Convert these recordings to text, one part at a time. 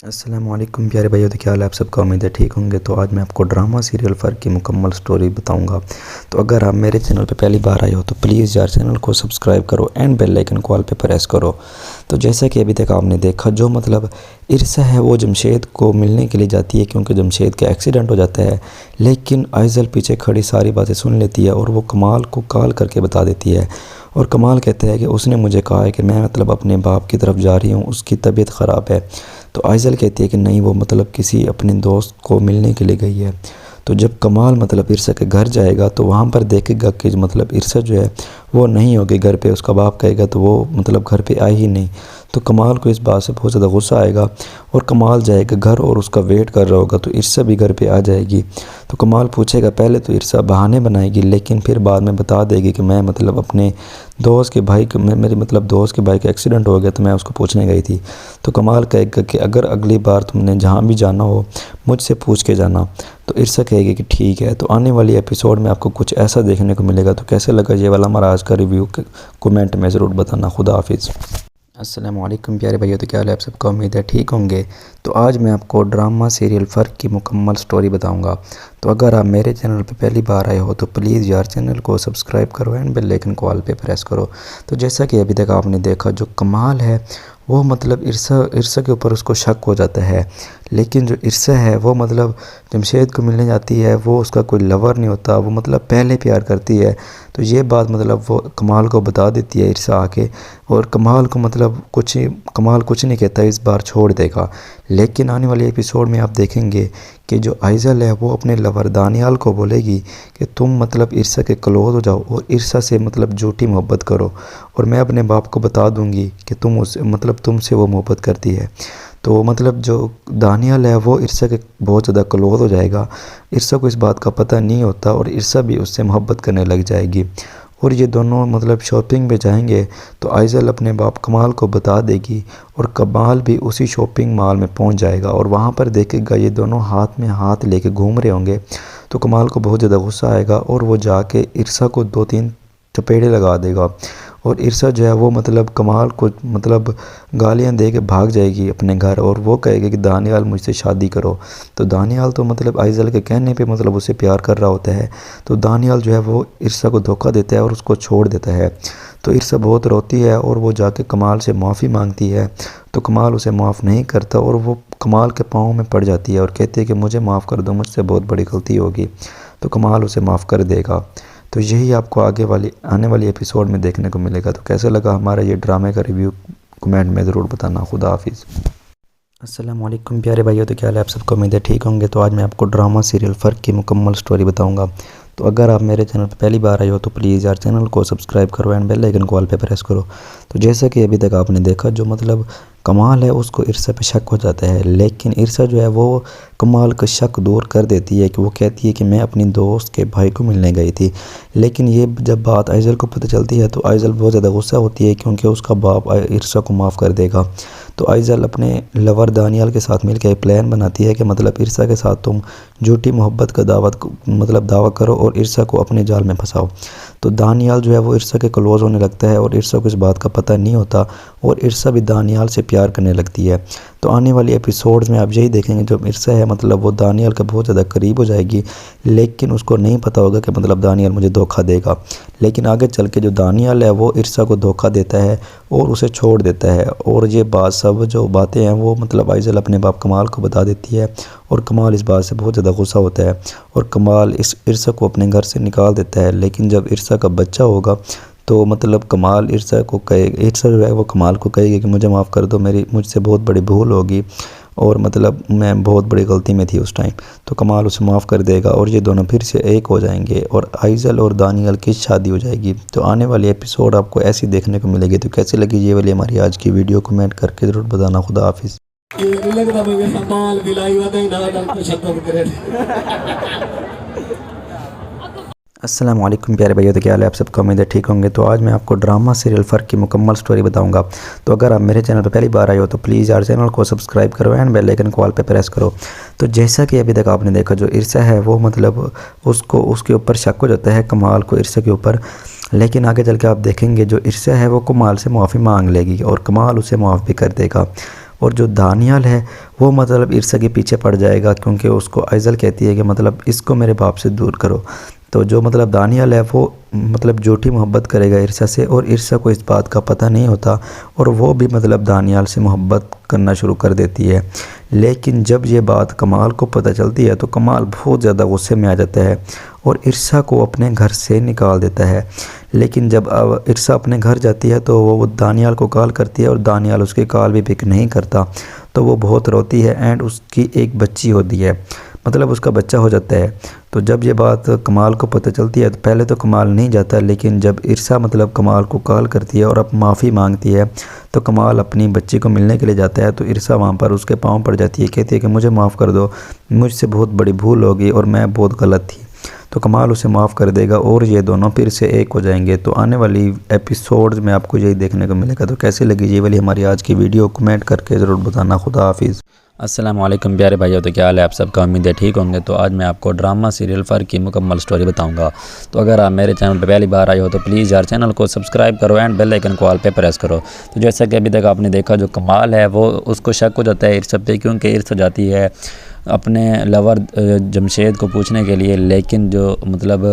अस्सलामुअलैकुम प्यारे भाइयों, तो क्या हाल है आप सबका। उम्मीद है ठीक होंगे। तो आज मैं आपको ड्रामा सीरियल फ़र्क की मुकम्मल स्टोरी बताऊंगा। तो अगर आप मेरे चैनल पे पहली बार आए हो तो प्लीज़ यार चैनल को सब्सक्राइब करो एंड बेल आइकन को ऑल पे प्रेस करो। तो जैसा कि अभी तक आपने देखा, जो इरसा है वो जमशेद को मिलने के लिए जाती है क्योंकि जमशेद का एक्सीडेंट हो जाता है। लेकिन आइज़ल पीछे खड़ी सारी बातें सुन लेती है और वो कमाल को कॉल करके बता देती है। और कमाल कहता है कि उसने मुझे कहा है कि मैं अपने बाप की तरफ जा रही हूँ, उसकी तबीयत ख़राब है। तो आइज़ल कहती है कि नहीं, वो किसी अपने दोस्त को मिलने के लिए गई है। तो जब कमाल इरसा के घर जाएगा तो वहाँ पर देखेगा कि इरसा जो है वो नहीं होगी घर पे। उसका बाप कहेगा तो वो घर पे आई ही नहीं। तो कमाल को इस बात से बहुत ज़्यादा गुस्सा आएगा और कमाल जाएगा घर और उसका वेट कर रहा होगा। तो इरसा भी घर पे आ जाएगी। तो कमाल पूछेगा, पहले तो इरसा बहाने बनाएगी लेकिन फिर बाद में बता देगी कि मैं अपने दोस्त के भाई मेरे दोस्त के भाई का एक्सीडेंट हो गया तो मैं उसको पूछने गई थी। तो कमाल कहेगा कि अगर अगली बार तुमने जहाँ भी जाना हो मुझसे पूछ के जाना। तो इरसा कहेगी कि ठीक है। तो आने वाली एपिसोड में आपको कुछ ऐसा देखने को मिलेगा। तो कैसे लगा ये वाला हमारा आज का रिव्यू कमेंट में ज़रूर बताना। खुदा हाफिज़। अस्सलामुअलैकुम प्यारे भाइयों, तो क्या हाल है आप सबका। उम्मीद है ठीक होंगे। तो आज मैं आपको ड्रामा सीरियल फ़र्क की मुकम्मल स्टोरी बताऊंगा। तो अगर आप मेरे चैनल पे पहली बार आए हो तो प्लीज़ यार चैनल को सब्सक्राइब करो एंड बेल आइकन को ऑल पे प्रेस करो। तो जैसा कि अभी तक आपने देखा, जो कमाल है वो इरसा के ऊपर उसको शक हो जाता है। लेकिन जो इरसा है वो जमशेद को मिलने जाती है, वो उसका कोई लवर नहीं होता, वो पहले प्यार करती है। तो ये बात वो कमाल को बता देती है इरसा आके। और कमाल को कमाल कुछ नहीं कहता, इस बार छोड़ देगा। लेकिन आने वाले एपिसोड में आप देखेंगे कि जो आइज़ल है वो अपने लवर दानियाल को बोलेगी कि तुम इरसा के क्लोज हो जाओ और इरसा से झूठी मोहब्बत करो और मैं अपने बाप को बता दूंगी कि तुमसे वो मोहब्बत करती है। तो जो दानियाल है वो इरसा के बहुत ज़्यादा क्लोज हो जाएगा। इरसा को इस बात का पता नहीं होता और इरसा भी उससे मोहब्बत करने लग जाएगी। और ये दोनों शॉपिंग पे जाएंगे तो आइज़ल अपने बाप कमाल को बता देगी और कमाल भी उसी शॉपिंग मॉल में पहुंच जाएगा और वहाँ पर देखेगा ये दोनों हाथ में हाथ लेके घूम रहे होंगे। तो कमाल को बहुत ज़्यादा गुस्सा आएगा और वो जाके इरसा को 2-3 चपेड़े लगा देगा। और इरसा जो है वो कमाल को गालियाँ दे के भाग जाएगी अपने घर और वो कहेगी कि दानियाल मुझसे शादी करो। तो दानियाल तो आइज़ल के कहने पे उससे प्यार कर रहा होता है। तो दानियाल जो है वो इरसा को धोखा देता है और उसको छोड़ देता है। तो इरसा बहुत रोती है और वो जाके कमाल से माफ़ी मांगती है। तो कमाल उसे माफ़ नहीं करता और वो कमाल के पाँव में पड़ जाती है और कहती है कि मुझे माफ़ कर दो, मुझसे बहुत बड़ी गलती होगी। तो कमाल उसे माफ़ कर देगा। तो यही आपको आने वाली एपिसोड में देखने को मिलेगा। तो कैसे लगा हमारा ये ड्रामे का रिव्यू कमेंट में ज़रूर बताना। खुदा हाफिज़। अस्सलामुअलैकुम प्यारे भाइयों, तो क्या हाल है आप सबको। उम्मीद है ठीक होंगे। तो आज मैं आपको ड्रामा सीरियल फ़र्क की मुकम्मल स्टोरी बताऊंगा। तो अगर आप मेरे चैनल पर पहली बार आए हो तो प्लीज़ यार चैनल को सब्सक्राइब करो एंड बेल आइकन को ऑल पे प्रेस करो। तो जैसा कि अभी तक आपने देखा, जो कमाल है उसको इरसा पे शक हो जाता है। लेकिन इरसा जो है वो कमाल का शक दूर कर देती है कि वो कहती है कि मैं अपनी दोस्त के भाई को मिलने गई थी। लेकिन ये जब बात आइज़ल को पता चलती है तो आइज़ल बहुत ज़्यादा गुस्सा होती है क्योंकि उसका बाप इरसा को माफ़ कर देगा। तो आइज़ल अपने लवर दानियाल के साथ मिलकर प्लान बनाती है कि इरसा के साथ तुम झूठी मोहब्बत का दावा करो और इरसा को अपने जाल में फंसाओ। तो दानियाल जो है वो इरसा के क्लोज़ होने लगता है और इरसा को इस बात का पता नहीं होता और इरसा भी दानियाल से प्यार करने लगती है। तो आने वाली एपिसोड्स में आप यही देखेंगे, जो इरसा है वो दानियाल का बहुत ज़्यादा करीब हो जाएगी। लेकिन उसको नहीं पता होगा कि दानियाल मुझे धोखा देगा। लेकिन आगे चल के जो दानियाल है वो इरसा को धोखा देता है और उसे छोड़ देता है। और ये बात सब जो बातें हैं वो आइज़ल अपने बाप कमाल को बता देती है और कमाल इस बात से बहुत ज़्यादा गुस्सा होता है और कमाल इस इरसा को अपने घर से निकाल देता है। लेकिन जब इरसा का बच्चा होगा तो कमाल इरसा जो है वो कमाल को कहेगी कि मुझे माफ़ कर दो, मुझसे बहुत बड़ी भूल होगी और मैं बहुत बड़ी गलती में थी उस टाइम। तो कमाल उसे माफ़ कर देगा और ये दोनों फिर से एक हो जाएंगे और आइज़ल और दानियाल की शादी हो जाएगी। तो आने वाली एपिसोड आपको ऐसी देखने को मिलेगी। तो कैसी लगी ये वाली हमारी आज की वीडियो, कमेंट करके ज़रूर बताना। खुदा हाफिज़। अस्सलामुअलैकुम प्यारे भाइयों, तो क्या हाल है आप सबका। उम्मीद है ठीक होंगे। तो आज मैं आपको ड्रामा सीरियल फ़र्क की मुकम्मल स्टोरी बताऊंगा। तो अगर आप मेरे चैनल पर पहली बार आए हो तो प्लीज़ यार चैनल को सब्सक्राइब करो एंड बेल आइकन को ऑल पे प्रेस करो। तो जैसा कि अभी तक आपने देखा, जो इरसा है वो उसको उसके ऊपर शक हो जाता है कमाल को इरसा के ऊपर। लेकिन आगे चल के आप देखेंगे जो इरसा है वो कमाल से माफ़ी मांग लेगी और कमाल उसे माफ़ भी कर देगा। और जो दानियाल है वो मतलब इरसा के पीछे पड़ जाएगा, क्योंकि उसको आइज़ल कहती है कि मतलब इसको मेरे बाप से दूर करो। तो जो मतलब दानियाल है वो मतलब झूठी मोहब्बत करेगा इरसा से, और इरसा को इस बात का पता नहीं होता और वो भी मतलब दानियाल से मोहब्बत करना शुरू कर देती है। लेकिन जब ये बात कमाल को पता चलती है तो कमाल बहुत ज़्यादा गुस्से में आ जाता है और इरसा को अपने घर से निकाल देता है। लेकिन जब अब इरसा अपने घर जाती है तो वो दानियाल को कॉल करती है और दानियाल उसकी कॉल भी पिक नहीं करता, तो वो बहुत रोती है एंड उसकी एक बच्ची होती है, मतलब उसका बच्चा हो जाता है। तो जब ये बात कमाल को पता चलती है तो पहले तो कमाल नहीं जाता, लेकिन जब इरसा मतलब कमाल को कॉल करती है और अब माफ़ी मांगती है तो कमाल अपनी बच्ची को मिलने के लिए जाता है। तो इरसा वहाँ पर उसके पाँव पड़ जाती है, कहती है कि मुझे माफ़ कर दो, मुझसे बहुत बड़ी भूल होगी और मैं बहुत गलत थी। तो कमाल उसे माफ़ कर देगा और ये दोनों फिर से एक हो जाएंगे। तो आने वाली एपिसोड्स में आपको यही देखने को मिलेगा। तो कैसी लगी ये वाली हमारी आज की वीडियो, कमेंट करके ज़रूर बताना। खुदा हाफिज़। अस्सलाम वालेकुम प्यारे भाइयों, तो क्या हाल है आप सबका? उम्मीद है ठीक होंगे। तो आज मैं आपको ड्रामा सीरियल फ़र्क की मुकम्मल स्टोरी बताऊंगा। तो अगर आप मेरे चैनल पर पहली बार आए हो तो प्लीज़ यार चैनल को सब्सक्राइब करो एंड बेल आइकन को ऑल पे प्रेस करो। तो जैसा कि अभी तक आपने देखा, जो कमाल है वो उसको शक हो जाता है इरसा पे, क्योंकि इरसा जाती है अपने लवर जमशेद को पूछने के लिए, लेकिन जो मतलब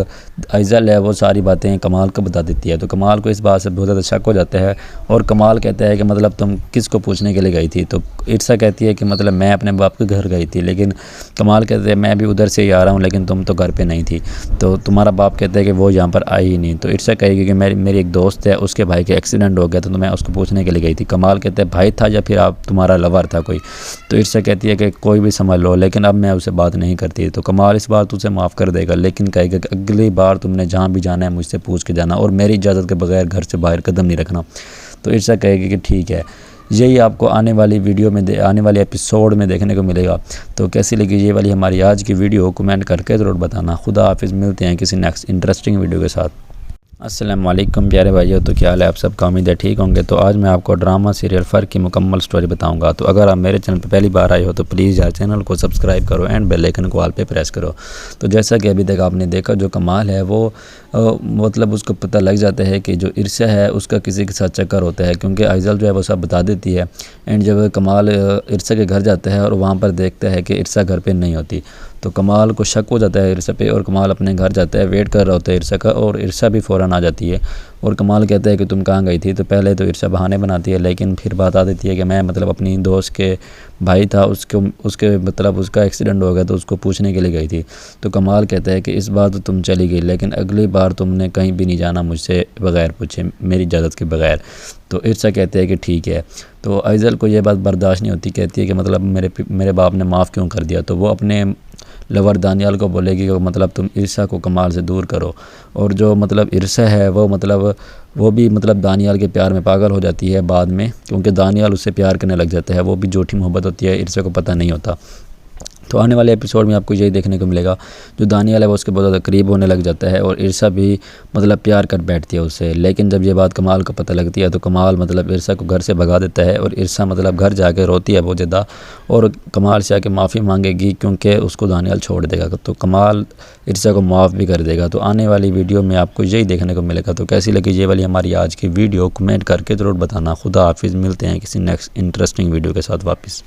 आइज़ल है वो सारी बातें कमाल को बता देती है। तो कमाल को इस बात से बहुत ज़्यादा शक हो जाता है और कमाल कहता है कि मतलब तुम किसको पूछने के लिए गई थी? तो इरसा कहती है कि मतलब मैं अपने बाप के घर गई थी, लेकिन कमाल कहते हैं मैं भी उधर से ही आ रहा हूँ, लेकिन तुम तो घर पे नहीं थी। तो तुम्हारा बाप कहता है कि वो यहाँ पर आई ही नहीं। तो इरसा कहेगी कि मेरी एक दोस्त है, उसके भाई के एक्सीडेंट हो गया तो मैं उसको पूछने के लिए गई थी। कमाल कहते हैं भाई था या फिर आप तुम्हारा लवर था कोई? तो इरसा कहती है कि कोई भी समझ लो, लेकिन अब मैं उससे बात नहीं करती। तो कमाल इस बार तुझे माफ़ कर देगा, लेकिन कहेगा कि अगली बार तुमने जहाँ भी जाना है मुझसे पूछ के जाना और मेरी इजाज़त के बगैर घर से बाहर कदम नहीं रखना। तो इरसा कहेगी कि ठीक है। यही आपको आने वाली वीडियो में आने वाले एपिसोड में देखने को मिलेगा। तो कैसी लगी ये वाली हमारी आज की वीडियो, कमेंट करके ज़रूर बताना। खुदा हाफिज़, मिलते हैं किसी नेक्स्ट इंटरेस्टिंग वीडियो के साथ। अस्सलाम वालेकुम प्यारे भाइयों, तो क्या हाल है आप सबका? उम्मीद है ठीक होंगे। तो आज मैं आपको ड्रामा सीरियल फ़र्क की मुकम्मल स्टोरी बताऊंगा। तो अगर आप मेरे चैनल पर पहली बार आए हो तो प्लीज़ यार चैनल को सब्सक्राइब करो एंड बेल आइकन को ऑल पे प्रेस करो। तो जैसा कि अभी तक आपने देखा, जो कमाल है वो मतलब उसको पता लग जाता है कि जो इरसा है उसका किसी के साथ चक्कर होता है, क्योंकि आइज़ल जो है वो सब बता देती है। एंड जब कमाल इरसा के घर जाता है और वहाँ पर देखता है कि इरसा घर पर नहीं होती, तो कमाल को शक हो जाता है इरसा पे और कमाल अपने घर जाता है, वेट कर रहा होता है इरसा का, और इरसा भी फ़ौरन आ जाती है और कमाल कहता है कि तुम कहाँ गई थी? तो पहले तो इरसा बहाने बनाती है, लेकिन फिर बात आ देती है कि मैं मतलब अपनी दोस्त के भाई था, उसके मतलब उसका एक्सीडेंट हो गया तो उसको पूछने के लिए गई थी। तो कमाल कहता है कि इस बार तो तुम चली गई, लेकिन अगली बार तुमने कहीं भी नहीं जाना मुझसे बग़ैर पूछे, मेरी इजाज़त के बगैर। तो इरसा कहते हैं कि ठीक है। तो आइज़ल को ये बात बर्दाश्त नहीं होती, कहती है कि मतलब मेरे बाप ने माफ़ क्यों कर दिया? तो वो अपने लवर दानियाल को बोलेगी कि मतलब तुम इरसा को कमाल से दूर करो। और जो मतलब इरसा है वो भी मतलब दानियाल के प्यार में पागल हो जाती है बाद में, क्योंकि दानियाल उससे प्यार करने लग जाता है। वो भी झूठी मोहब्बत होती है, इरसा को पता नहीं होता। तो आने वाले एपिसोड में आपको यही देखने को मिलेगा, जो दानियाल है वो उसके बहुत ज़्यादा करीब होने लग जाता है और इरसा भी मतलब प्यार कर बैठती है उससे। लेकिन जब ये बात कमाल को पता लगती है तो कमाल मतलब इरसा को घर से भगा देता है और इरसा मतलब घर जाके रोती है बहुत ज़्यादा और कमाल से आके माफ़ी मांगेगी, क्योंकि उसको दानियाल छोड़ देगा। तो कमाल इरसा को माफ़ भी कर देगा। तो आने वाली वीडियो में आपको यही देखने को मिलेगा। तो कैसी लगी ये वाली हमारी आज की वीडियो, कमेंट करके ज़रूर बताना। खुदा हाफिज़, मिलते हैं किसी नेक्स्ट इंटरेस्टिंग वीडियो के साथ वापस।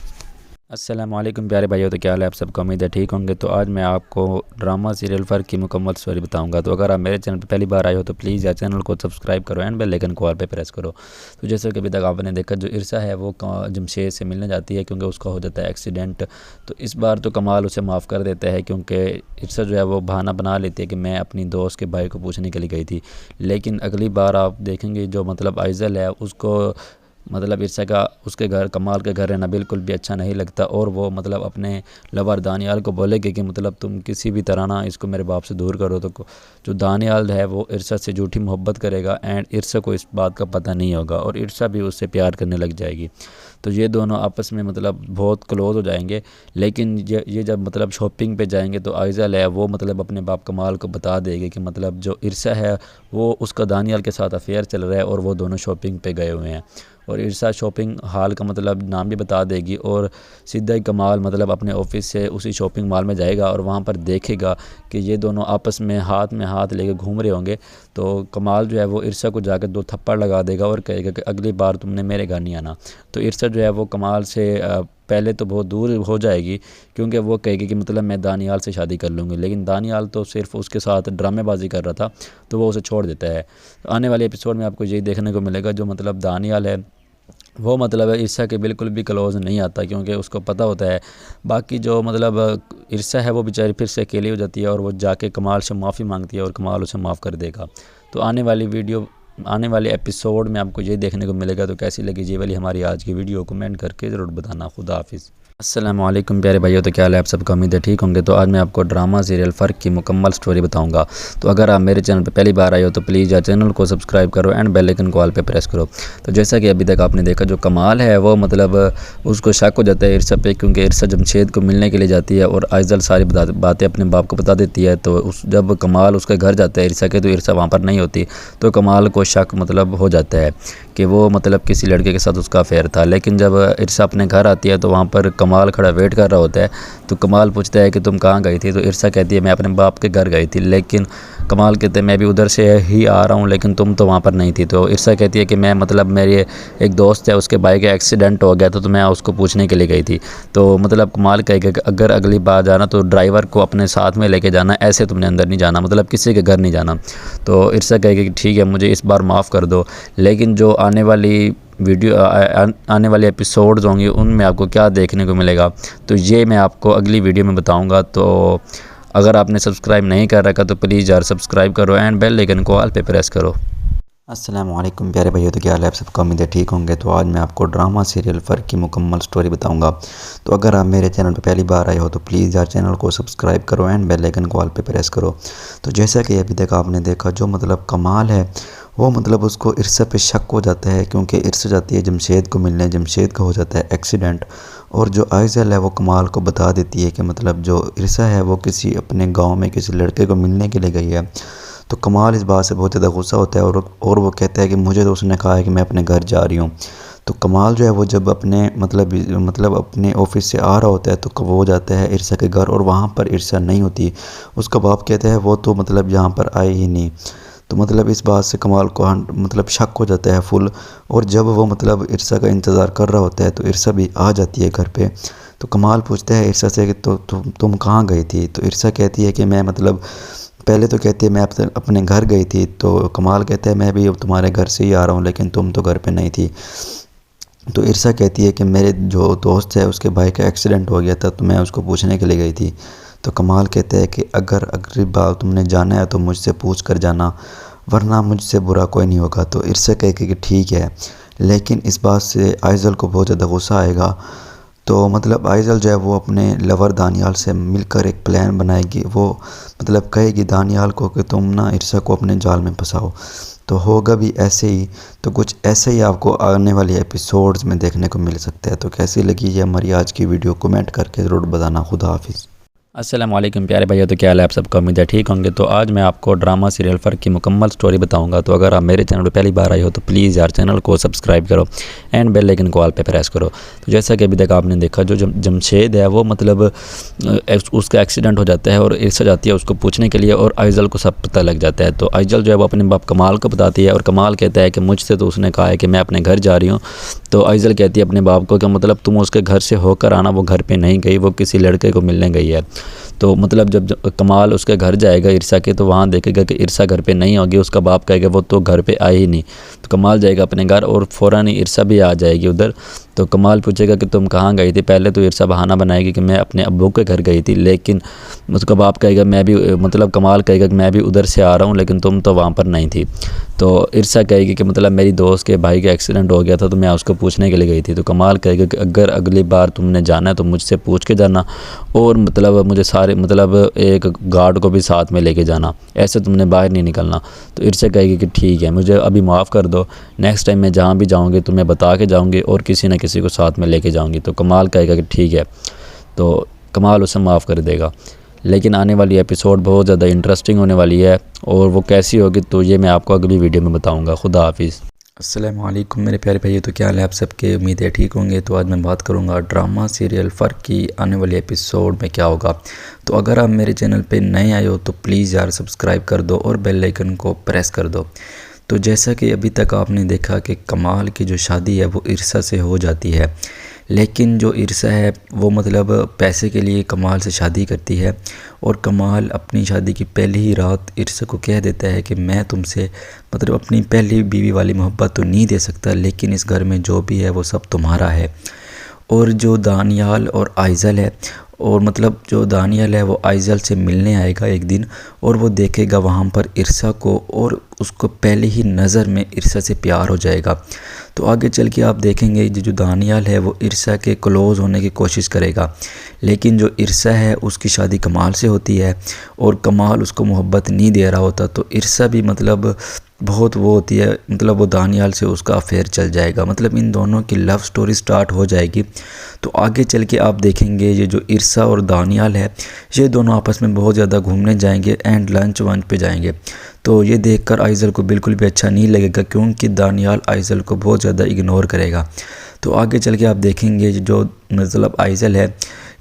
अस्सलाम वालेकुम प्यारे भाइयों, तो क्या हाल है आप सबका? उम्मीद है ठीक होंगे। तो आज मैं आपको ड्रामा सीरियल फ़र्क की मुकम्मल स्टोरी बताऊंगा। तो अगर आप मेरे चैनल पर पहली बार आए हो तो प्लीज़ यार चैनल को सब्सक्राइब करो एंड बेल आइकन को ऑल पे प्रेस करो। तो जैसे कि अभी तक आपने देखा, जो इरसा है वो जमशेद से मिलने जाती है क्योंकि उसका हो जाता है एक्सीडेंट। तो इस बार तो कमाल उसे माफ़ कर देता है, क्योंकि इरसा जो है वो बहाना बना लेती है कि मैं अपनी दोस्त के भाई को पूछने के लिए गई थी। लेकिन अगली बार आप देखेंगे जो मतलब आइज़ल है उसको मतलब इरसा का उसके घर कमाल के घर रहना बिल्कुल भी अच्छा नहीं लगता और वो मतलब अपने लवर दानियाल को बोलेगी कि मतलब तुम किसी भी तरह ना इसको मेरे बाप से दूर करो। तो जो दानियाल है वो इरसा से झूठी मोहब्बत करेगा एंड इरसा को इस बात का पता नहीं होगा और इरसा भी उससे प्यार करने लग जाएगी। तो ये दोनों आपस में मतलब बहुत क्लोज हो जाएंगे। लेकिन ये जब मतलब शॉपिंग पे जाएंगे तो आइज़ल है वो मतलब अपने बाप कमाल को बता देगी कि मतलब जो इरसा है वो उसका दानियाल के साथ अफेयर चल रहा है और वो दोनों शॉपिंग पे गए हुए हैं। और इरसा शॉपिंग हॉल का मतलब नाम भी बता देगी और सीधा ही कमाल मतलब अपने ऑफिस से उसी शॉपिंग मॉल में जाएगा और वहाँ पर देखेगा कि ये दोनों आपस में हाथ लेके घूम रहे होंगे। तो कमाल जो है वो इरसा को जाकर 2 थप्पड़ लगा देगा और कहेगा कि अगली बार तुमने मेरे घर नहीं आना। तो इरसा जो है वो कमाल से पहले तो बहुत दूर हो जाएगी, क्योंकि वो कहेगी कि मतलब मैं दानियाल से शादी कर लूँगी, लेकिन दानियाल तो सिर्फ उसके साथ ड्रामेबाजी कर रहा था, तो वो उसे छोड़ देता है। आने वाले एपिसोड में आपको यही देखने को मिलेगा, जो मतलब दानियाल है वो मतलब इरसा के बिल्कुल भी क्लोज़ नहीं आता, क्योंकि उसको पता होता है। बाकी जो मतलब इरसा है वो बेचारी फिर से अकेली हो जाती है और वो जाके कमाल से माफ़ी मांगती है और कमाल उसे माफ़ कर देगा। तो आने वाले एपिसोड में आपको ये देखने को मिलेगा। तो कैसी लगी ये वाली हमारी आज की वीडियो कमेंट करके ज़रूर बताना। खुदा हाफिज़। अस्सलामु अलैकुम प्यारे भाइयों, तो क्या हाल है आप सबका? उम्मीद है ठीक होंगे। तो आज मैं आपको ड्रामा सीरियल फ़र्क की मुकम्मल स्टोरी बताऊंगा। तो अगर आप मेरे चैनल पर पहली बार आए हो तो प्लीज़ यार चैनल को सब्सक्राइब करो एंड बेल आइकन को ऑल पे प्रेस करो। तो जैसा कि अभी तक आपने देखा, जो कमाल है वो मतलब उसको शक हो जाता है इरसा पे, क्योंकि इरसा जमशेद को मिलने के लिए जाती है और आइजल सारी बातें अपने बाप को बता देती है। तो जब कमाल उसके घर जाता है इरसा के, तो इरसा वहाँ पर नहीं होती, तो कमाल को शक मतलब हो जाता है कि वो मतलब किसी लड़के के साथ उसका अफेयर था। लेकिन जब इरसा अपने घर आती है तो वहाँ पर कमाल खड़ा वेट कर रहा होता है। तो कमाल पूछता है कि तुम कहाँ गई थी? तो इरसा कहती है मैं अपने बाप के घर गई थी। लेकिन कमाल कहते हैं मैं भी उधर से ही आ रहा हूँ, लेकिन तुम तो वहाँ पर नहीं थी। तो इरसा कहती है कि मैं मतलब मेरे एक दोस्त है, उसके बाइक का एक्सीडेंट हो गया था, तो मैं उसको पूछने के लिए गई थी। तो मतलब कमाल कहेगा कि अगर अगली बार जाना तो ड्राइवर को अपने साथ में लेके जाना, ऐसे तुमने अंदर नहीं जाना, मतलब किसी के घर नहीं जाना। तो इरसा कहेगा कि ठीक है, मुझे इस बार माफ़ कर दो। लेकिन जो आने वाले एपिसोड्स होंगे उनमें आपको क्या देखने को मिलेगा, तो ये मैं आपको अगली वीडियो में बताऊंगा। तो अगर आपने सब्सक्राइब नहीं कर रखा तो प्लीज़ यार सब्सक्राइब करो एंड बेल आइकन को ऑल पे प्रेस करो। अस्सलामु अलैकुम प्यारे भाइयों, तो क्या हाल है आप सबका? उम्मीद है ठीक होंगे। तो आज मैं आपको ड्रामा सीरियल फ़र्क की मुकम्मल स्टोरी बताऊंगा। तो अगर आप मेरे चैनल पर पहली बार आए हो तो प्लीज़ यार चैनल को सब्सक्राइब करो एंड बेल आइकन को ऑल पे प्रेस करो। तो जैसा कि अभी तक आपने देखा, जो मतलब कमाल है वो मतलब उसको इरसा पे शक हो जाता है, क्योंकि इरसा जाती है जमशेद को मिलने, जमशेद का हो जाता है एक्सीडेंट। और जो आइजल है वो कमाल को बता देती है कि मतलब जो इरसा है वो किसी अपने गाँव में किसी लड़के को मिलने के लिए गई है। तो कमाल इस बात से बहुत ज़्यादा गुस्सा होता है और वो कहता है कि मुझे तो उसने कहा है कि मैं अपने घर जा रही हूँ। तो कमाल जो है वो जब अपने मतलब अपने ऑफिस से आ रहा होता है तो वो जाता है इरसा के घर, और वहाँ पर इरसा नहीं होती। उसका बाप कहता है वो तो मतलब यहाँ पर आई ही नहीं। तो मतलब इस बात से कमाल को मतलब शक हो जाता है फुल। और जब वो मतलब इरसा का इंतज़ार कर रहा होता है तो इरसा भी आ जाती है घर पे। तो कमाल पूछता है इरसा से कि तुम कहाँ गई थी? तो इरसा कहती है कि मैं मतलब पहले तो कहती है मैं अपने घर गई थी। तो कमाल कहता है मैं भी अब तुम्हारे घर से ही आ रहा हूँ, लेकिन तुम तो घर पे नहीं थी। तो इरसा कहती है कि मेरे जो दोस्त है उसके भाई का एक्सीडेंट हो गया था, तो मैं उसको पूछने के लिए गई थी। तो कमाल कहता है कि अगर अगली बार तुमने जाना है तो मुझसे पूछ कर जाना, वरना मुझसे बुरा कोई नहीं होगा। तो इरसा कहेगी कि ठीक है। लेकिन इस बात से आइजल को बहुत ज़्यादा गुस्सा आएगा। तो मतलब आइजल जो है वो अपने लवर दानियाल से मिलकर एक प्लान बनाएगी। वो मतलब कहेगी दानियाल को कि तुम ना इरसा को अपने जाल में फंसाओ। तो होगा भी ऐसे ही। तो कुछ ऐसे ही आपको आने वाले एपिसोड्स में देखने को मिल सकता है। तो कैसी लगी ये हमारी आज की वीडियो कमेंट करके ज़रूर बताना। खुदा हाफिज़। अस्सलाम वालेकुम प्यारे भाइयों, तो क्या हाल है आप सबका? उम्मीद है ठीक होंगे। तो आज मैं आपको ड्रामा सीरियल फ़र्क की मुकम्मल स्टोरी बताऊंगा। तो अगर आप मेरे चैनल पर पहली बार आए हो तो प्लीज़ यार चैनल को सब्सक्राइब करो एंड बेल आइकन को ऑल पे प्रेस करो। तो जैसा कि अभी तक आपने देखा, जो जमशेद है वो मतलब उसका एक्सीडेंट हो जाता है और इरसा जाती है उसको पूछने के लिए, और आइजल को सब पता लग जाता है। तो आइजल जो है वो अपने बाप कमाल को बताती है, और कमाल कहता है कि मुझसे तो उसने कहा है कि मैं अपने घर जा रही हूँ। तो आइजल कहती है अपने बाप को कि मतलब तुम उसके घर से होकर आना, वो घर पर नहीं गई, वो किसी लड़के को मिलने गई है। तो मतलब जब कमाल उसके घर जाएगा इरसा के, तो वहाँ देखेगा कि इरसा घर पे नहीं होगी। उसका बाप कहेगा वो तो घर पे आई ही नहीं। तो कमाल जाएगा अपने घर और फ़ौरन ही इरसा भी आ जाएगी उधर। तो कमाल पूछेगा कि तुम कहाँ गई थी? पहले तो इरसा बहाना बनाएगी कि मैं अपने अब्बू के घर गई थी, लेकिन उसका बाप कहेगा मैं भी मतलब कमाल कहेगा कि मैं भी उधर से आ रहा हूँ, लेकिन तुम तो वहाँ पर नहीं थी। तो इरसा कहेगी कि मतलब मेरी दोस्त के भाई का एक्सीडेंट हो गया था, तो मैं उसको पूछने के लिए गई थी। तो कमाल कहेगा कि अगर अगली बार तुमने जाना है तो मुझसे पूछ के जाना, और मतलब मुझे सारे मतलब एक गार्ड को भी साथ में लेके जाना, ऐसे तुमने बाहर नहीं निकलना। तो इरसा कहेगी कि ठीक है, मुझे अभी माफ़ कर दो, नेक्स्ट टाइम मैं जहाँ भी जाऊँगी तुम्हें बता के जाऊँगी और किसी न किसी को साथ में लेके जाऊँगी। तो कमाल कहेगा कि ठीक है। तो कमाल उसे माफ़ कर देगा। लेकिन आने वाली एपिसोड बहुत ज़्यादा इंटरेस्टिंग होने वाली है, और वो कैसी होगी तो ये मैं आपको अगली वीडियो में बताऊँगा। खुदा हाफिज़। अस्सलामुअलैकुम मेरे प्यारे भाइयों, तो क्या हाल है आप सबके। उम्मीद है ठीक होंगे। तो आज मैं बात करूंगा ड्रामा सीरियल फ़र्क की आने वाले एपिसोड में क्या होगा। तो अगर आप मेरे चैनल पे नए आए हो तो प्लीज़ यार सब्सक्राइब कर दो और बेल आइकन को प्रेस कर दो। तो जैसा कि अभी तक आपने देखा कि कमाल की जो शादी है वो इरसा से हो जाती है, लेकिन जो इरसा है वो मतलब पैसे के लिए कमाल से शादी करती है और कमाल अपनी शादी की पहली ही रात इरसा को कह देता है कि मैं तुमसे मतलब अपनी पहली बीवी वाली मोहब्बत तो नहीं दे सकता, लेकिन इस घर में जो भी है वो सब तुम्हारा है। और जो दानियाल और आइज़ल है, और मतलब जो दानियाल है वो आइज़ल से मिलने आएगा एक दिन और वो देखेगा वहाँ पर इरसा को और उसको पहले ही नज़र में इरसा से प्यार हो जाएगा। तो आगे चल के आप देखेंगे जो दानियाल है वो इरसा के क्लोज़ होने की कोशिश करेगा, लेकिन जो इरसा है उसकी शादी कमाल से होती है और कमाल उसको मोहब्बत नहीं दे रहा होता। तो इरसा भी मतलब बहुत वो होती है, मतलब वो दानियाल से उसका अफेयर चल जाएगा, मतलब इन दोनों की लव स्टोरी स्टार्ट हो जाएगी। तो आगे चल के आप देखेंगे ये जो इरसा और दानियाल है ये दोनों आपस में बहुत ज़्यादा घूमने जाएंगे एंड लंच वंच पे जाएंगे। तो ये देखकर आइज़ल को बिल्कुल भी अच्छा नहीं लगेगा, क्योंकि दानियाल आइज़ल को बहुत ज़्यादा इग्नोर करेगा। तो आगे चल के आप देखेंगे जो मतलब आइज़ल है,